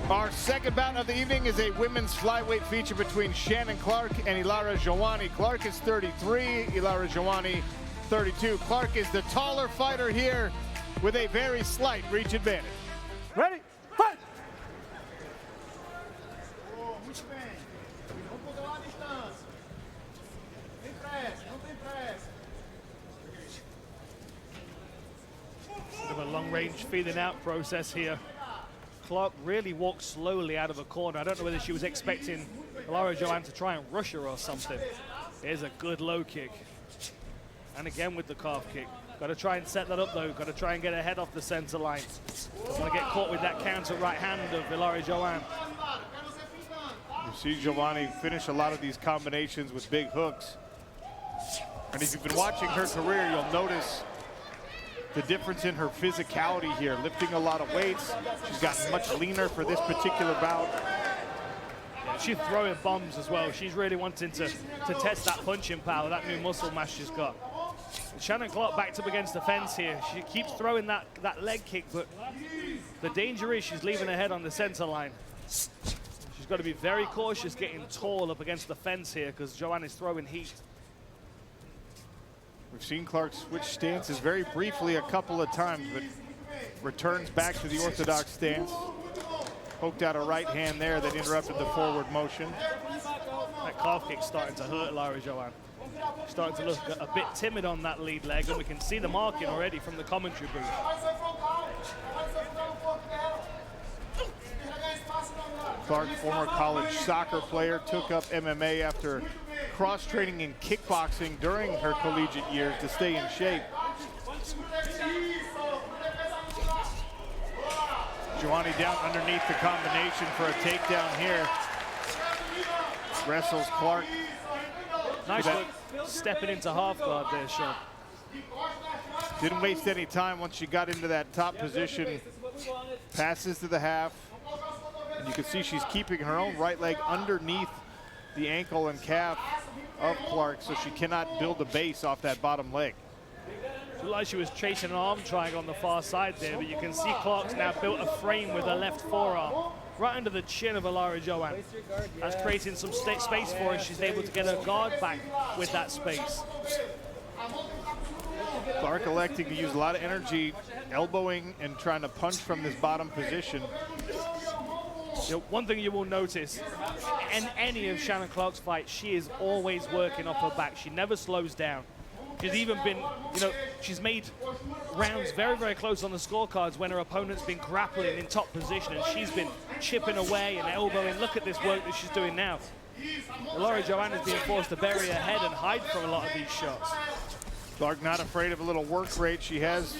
Our second bout of the evening is a women's flyweight feature between Shannon Clark and Ilara Joanne. Clark is 33, Ilara Joanne 32. Clark is the taller fighter here with a very slight reach advantage. Ready, fight! Bit of a long-range feeling out process here. Clark really walked slowly out of a corner. I don't know whether she was expecting Ilara Joanne to try and rush her or something. Here's a good low kick. And again with the calf kick. Got to try and set that up though. Got to try and get her head off the center line. Don't want to get caught with that counter right hand of Ilara Joanne. You see Joanne finish a lot of these combinations with big hooks. And if you've been watching her career, you'll notice the difference in her physicality here, lifting a lot of weights. She's gotten much leaner for this particular bout. Yeah, she's throwing bombs as well. She's really wanting to test that punching power, that new muscle mass she's got. Shannon Clark backed up against the fence here. She keeps throwing that leg kick, but the danger is she's leaving her head on the center line. She's got to be very cautious getting tall up against the fence here because Joanne is throwing heat. We've seen Clark switch stances very briefly a couple of times, but returns back to the orthodox stance. Poked out a right hand there that interrupted the forward motion. That calf kick's starting to hurt Ilara Joanne. Starting to look a bit timid on that lead leg, and we can see the marking already from the commentary booth. Clark, former college soccer player, took up MMA after cross-training in kickboxing during her collegiate years to stay in shape. Joanne down underneath the combination for a takedown here. Wrestles Clark. Nice look, stepping into half guard there, Sean. Didn't waste any time once she got into that top position. Passes to the half. And you can see she's keeping her own right leg underneath the ankle and calf of Clark, so she cannot build a base off that bottom leg. It looked like she was chasing an arm triangle on the far side there, but you can see Clark's now built a frame with her left forearm right under the chin of Ilara Joanne. That's creating some space for her. She's able to get her guard back with that space. Clark electing to use a lot of energy, elbowing and trying to punch from this bottom position. You know, one thing you will notice in any of Shannon Clark's fights, she is always working off her back. She never slows down. She's even been, you know, she's made rounds very, very close on the scorecards when her opponent's been grappling in top position and she's been chipping away and elbowing. Look at this work that she's doing now. Ilara Joanne is being forced to bury her head and hide from a lot of these shots. Clark not afraid of a little work rate. She has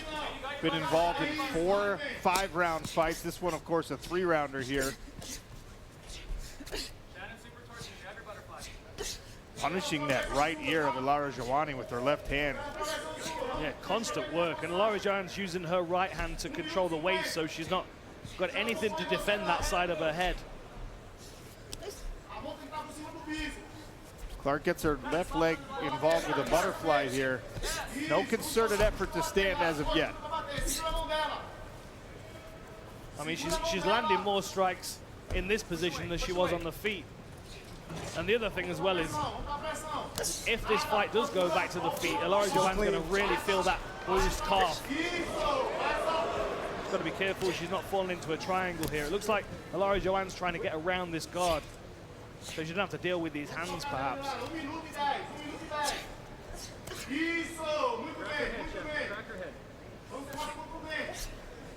been involved in 4 5-round fights. This one, of course, a 3-rounder here. Punishing that right ear of Ilara Joanne with her left hand. Yeah, constant work. And Ilara Joanne's using her right hand to control the waist, so she's not got anything to defend that side of her head. Clark gets her left leg involved with a butterfly here. No concerted effort to stand as of yet. I mean, she's landing more strikes in this position than she was on the feet. And the other thing as well is, if this fight does go back to the feet, Ilara Joanne's going to really feel that bruised calf. She's got to be careful she's not falling into a triangle here. It looks like Ilara Joanne's trying to get around this guard, so she doesn't have to deal with these hands, perhaps.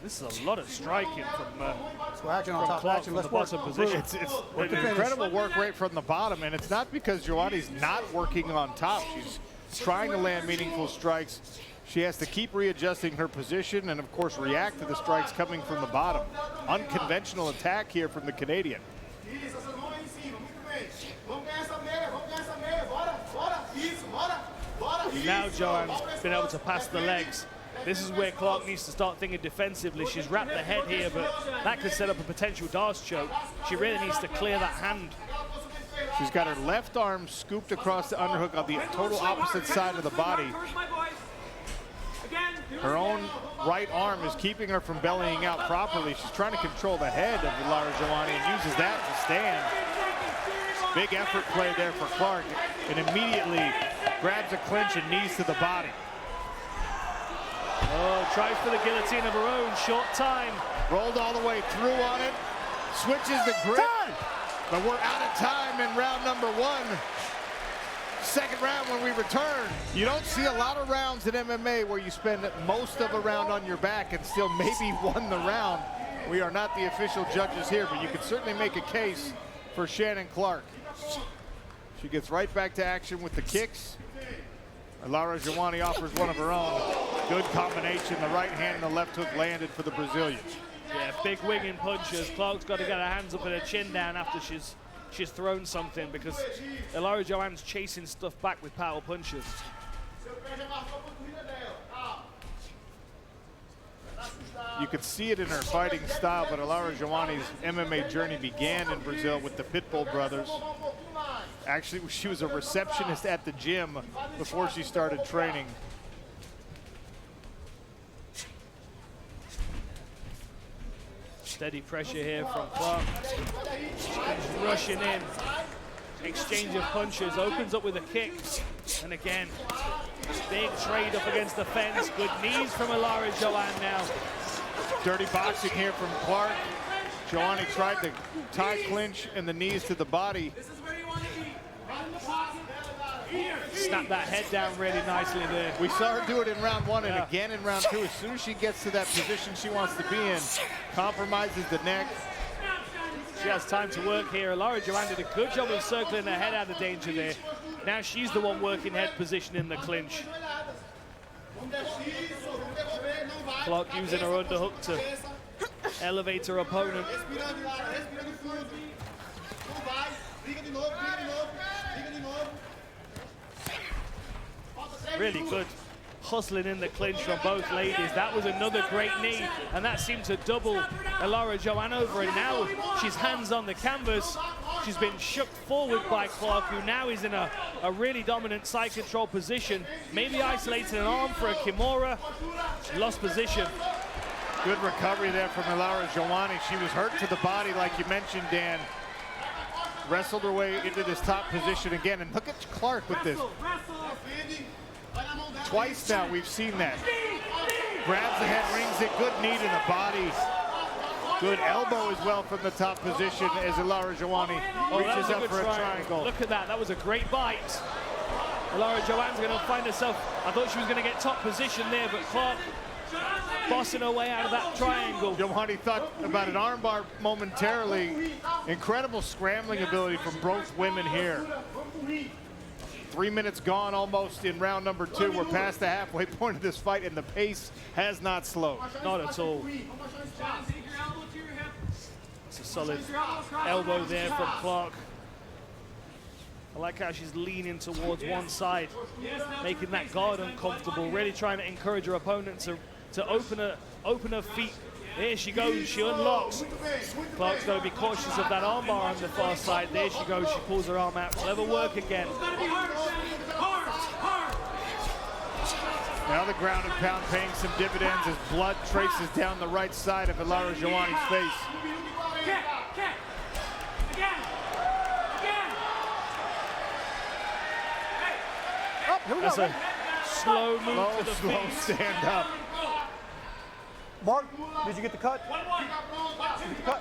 This is a lot of striking from action on top Clark action. from Let's the bottom position. It's an incredible work rate from the bottom, and it's not because Joanne's not working on top. She's trying to land meaningful strikes. She has to keep readjusting her position and, of course, react to the strikes coming from the bottom. Unconventional attack here from the Canadian. Now Joanne's been able to pass the legs. This is where Clark needs to start thinking defensively. She's wrapped the head here, but that could set up a potential Darce choke. She really needs to clear that hand. She's got her left arm scooped across the underhook on the total opposite side of the body. Again. Her own right arm is keeping her from bellying out properly. She's trying to control the head of Ilara Joanne and uses that to stand. Big effort play there for Clark, and immediately grabs a clinch and knees to the body. Oh, tries for the guillotine of her own, short time. Rolled all the way through on it, switches the grip, but we're out of time in round number 1. Second round when we return. You don't see a lot of rounds in MMA where you spend most of a round on your back and still maybe won the round. We are not the official judges here, but you can certainly make a case for Shannon Clark. She gets right back to action with the kicks. Ilara Joanne offers one of her own. Good combination. The right hand and the left hook landed for the Brazilian. Yeah, big winging punches. Clark's got to get her hands up and her chin down after she's thrown something, because Ilara Joanne's chasing stuff back with power punches. You could see it in her fighting style, but Ilara Joanne's MMA journey began in Brazil with the Pitbull brothers. Actually, she was a receptionist at the gym before she started training. Steady pressure here from Clark. She's rushing in. Exchange of punches, opens up with a kick. And again, big trade up against the fence. Good knees from Ilara Joanne now. Dirty boxing here from Clark. Joanne tried the tie clinch and the knees to the body. Snap that head down really nicely there. We saw her do it in round 1 and again in round 2. As soon as she gets to that position she wants to be in, compromises the neck. She has time to work here. Ilara Joanne did a good job of circling her head out of danger there. Now she's the one working head position in the clinch. Clark using her underhook to elevate her opponent. Really good hustling in the clinch from both ladies. That was another great knee, and that seemed to double Ilara Joanne over, and now she's hands on the canvas. She's been shook forward by Clark, who now is in a really dominant side control position, maybe isolating an arm for a Kimura. Lost position. Good recovery there from Ilara Joanne. She was hurt to the body, like you mentioned, Dan. Wrestled her way into this top position again, and look at Clark with this. Twice now we've seen that. Grabs the head, rings it, good knee to the body. Good elbow as well from the top position as Ilara Joanne reaches up for a triangle. Look at that, that was a great bite. Ilara Joanne's gonna find herself, I thought she was gonna get top position there, but Clark bossing her way out of that triangle. Joanne thought about an armbar momentarily. Incredible scrambling ability from both women here. 3 minutes gone almost in round number 2. We're past the halfway point of this fight, and the pace has not slowed. Not at all. It's a solid elbow there from Clark. I like how she's leaning towards one side, making that guard uncomfortable, really trying to encourage her opponent to open her feet. There she goes, she unlocks. Clark's got to be cautious of that armbar on the far side. There she goes, she pulls her arm out. Clever work again. Now the ground and pound paying some dividends as blood traces down the right side of Ilara Joanne's face. That's a slow move to the Slow feet. stand up. Mark, did you get the cut? Did you get the cut?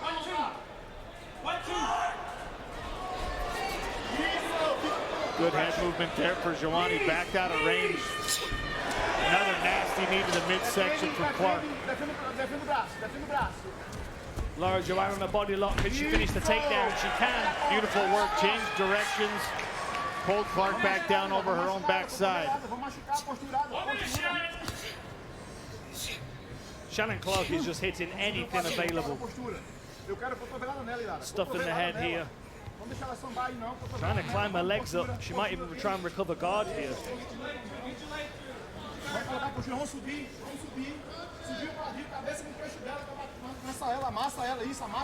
Good head movement there for Joanne, backed out of range. Another nasty knee to the midsection from Clark. Ilara Joanne on the body lock. Can she finish the takedown? She can. Beautiful work, changed directions. Pulled Clark back down over her own backside. Shannon Clark is just hitting anything available. Stuff in the head here. Trying to climb her legs up. She might even try and recover guard here.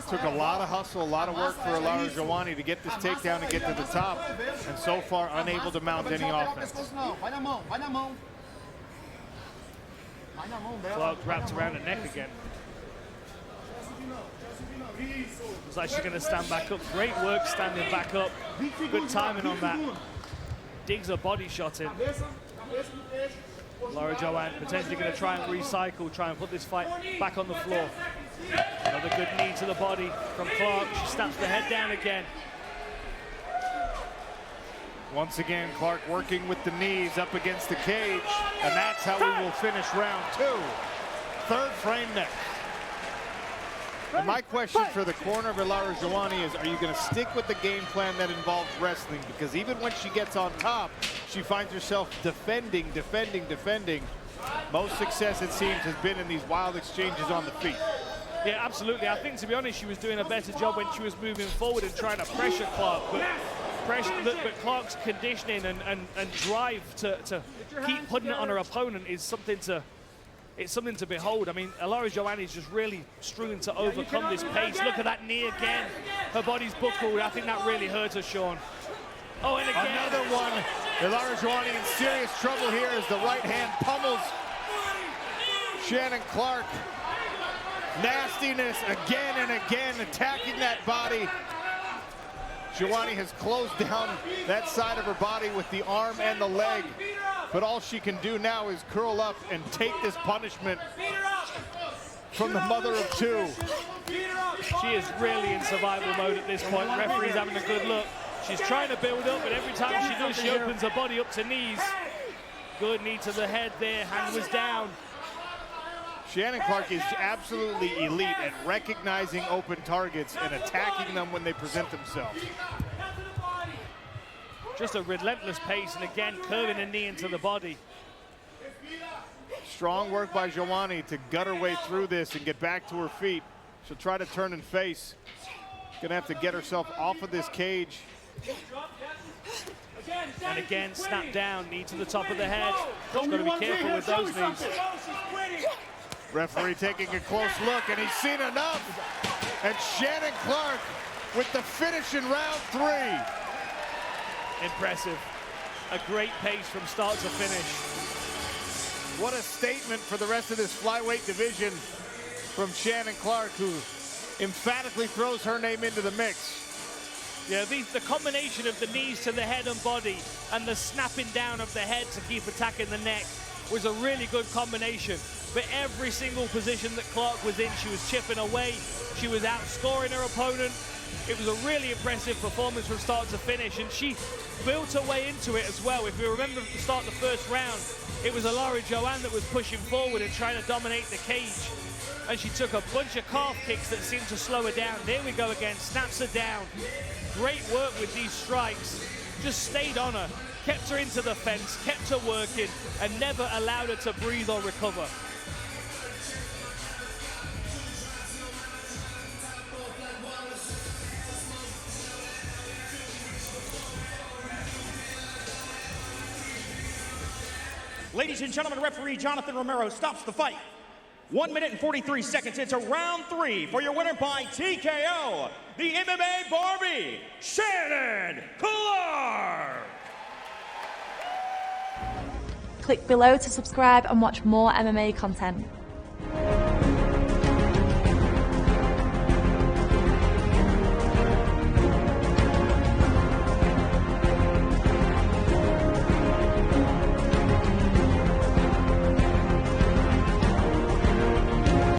Took a lot of hustle, a lot of work for Ilara Joanne to get this takedown and get to the top, and so far unable to mount any offense. Clark wrapped around her neck again. Looks like she's going to stand back up. Great work standing back up. Good timing on that. Digs a body shot in. Ilara Joanne potentially going to try and recycle, try and put this fight back on the floor. Another good knee to the body from Clark. She snaps the head down again. Once again, Clark working with the knees up against the cage, and that's how we will finish round 2. Third frame next. And my question for the corner of Ilara Joanne is, are you going to stick with the game plan that involves wrestling? Because even when she gets on top, she finds herself defending. Most success, it seems, has been in these wild exchanges on the feet. Yeah, absolutely. I think, to be honest, she was doing a better job when she was moving forward and trying to pressure Clark. But Clark's conditioning and drive to keep putting it on her opponent is something to behold. I mean, Ilara Joanne is just really struggling to overcome this pace. Look at that knee again. Her body's buckled. I think that really hurt her, Sean. Oh, and again. Another one. Ilara Joanne in serious trouble here as the right hand pummels Shannon Clark. Nastiness again and again, attacking that body. Joanne has closed down that side of her body with the arm and the leg. But all she can do now is curl up and take this punishment from the mother of two. She is really in survival mode at this point. Referee's having a good look. She's trying to build up, but every time she does, she opens her body up to knees. Good knee to the head there, hand was down. Shannon Clark is absolutely elite at recognizing open targets and attacking them when they present themselves. Just a relentless pace, and again, curving a knee into the body. Strong work by Joanne to gut her way through this and get back to her feet. She'll try to turn and face. Gonna have to get herself off of this cage. And again, snap down, knee to the top of the head. She's got to be careful with those knees. Referee taking a close look, and he's seen enough. And Shannon Clark with the finish in round 3. Impressive. A great pace from start to finish. What a statement for the rest of this flyweight division from Shannon Clark, who emphatically throws her name into the mix. Yeah, the combination of the knees to the head and body and the snapping down of the head to keep attacking the neck was a really good combination. But every single position that Clark was in, she was chipping away. She was outscoring her opponent. It was a really impressive performance from start to finish, and she built her way into it as well. If you remember at the start of the first round, it was Ilara Joanne that was pushing forward and trying to dominate the cage. And she took a bunch of calf kicks that seemed to slow her down. There we go again, snaps her down. Great work with these strikes. Just stayed on her, kept her into the fence, kept her working, and never allowed her to breathe or recover. Ladies and gentlemen, referee Jonathan Romero stops the fight. 1 minute and 43 seconds into round 3 for your winner by TKO, the MMA Barbie, Shannon Clark. Click below to subscribe and watch more MMA content.